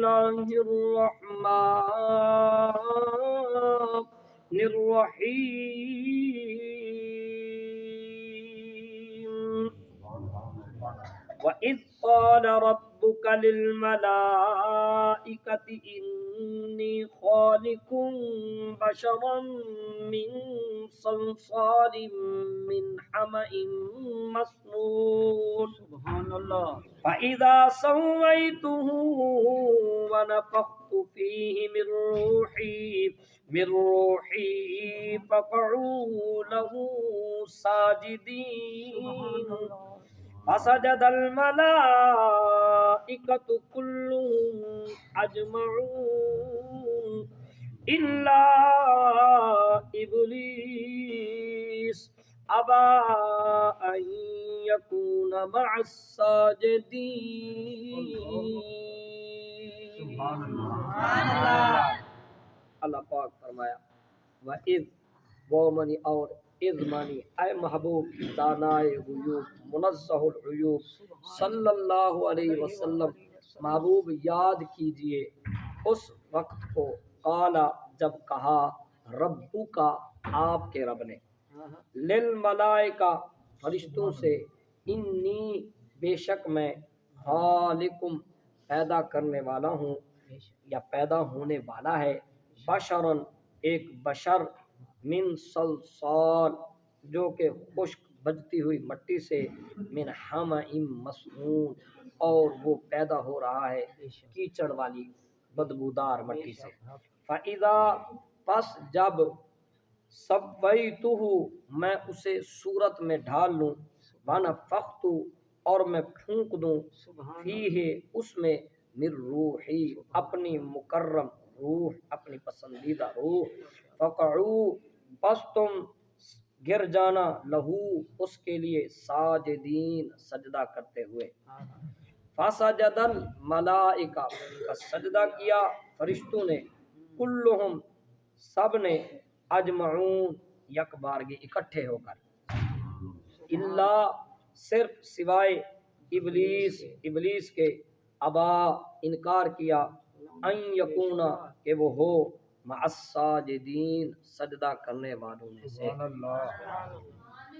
الله الرحمن الرحيم وَإِذْ قَالَ رَبُّكَ لِلْمَلَائِكَةِ إِنِّي خَالِقٌ بَشَرًا مِّن صَلْصَالٍ مِّنْ حَمَإٍ مَّسْنُونٍ سبحان اللہ فَإِذَا سَوَّيْتُهُ وَنَفَخْتُ فِيهِ مِن رُّوحِي فَقَعُوا لَهُ سَاجِدِينَ فسجد الملائكة كلهم أجمعون إلا إبليس أبى أن يكون مع الساجدين اللہ پاک فرمایا وَإِذْ وہ منی اور اذ مانی اے محبوب دانائے غیوب منزہ العیوب صلی اللہ علیہ وسلم محبوب یاد کیجئے اس وقت کو قالا جب کہا ربو کا آپ کے رب نے للملائکہ فرشتوں سے انی بے شک میں خالقم پیدا کرنے والا ہوں یا پیدا ہونے والا ہے بشرن ایک بشر من صلصال جو کہ خشک بجتی ہوئی مٹی سے من حمأ مسنون اور وہ پیدا ہو رہا ہے کیچڑ والی بدبودار مٹی سے فَإِذَا پس جب سَوَّيْتُهُ میں اسے صورت میں ڈھال لوں وَنَفَخْتُ اور میں پھونک دوں فیہ اس میں من روحی اپنی مکرم روح اپنی پسندیدہ روح فقعوا پس تم گر جانا لہو اس کے لیے ساجدین سجدہ کرتے ہوئے فسجد الملائکہ کا سجدہ کیا فرشتوں نے کلہم سب نے اجمعون یک بارگی اکٹھے ہو کر اللہ صرف سوائے ابلیس کے ابا انکار کیا ان یکونا کہ وہ ہو مع الساجدین سجدہ کرنے والوں میں سے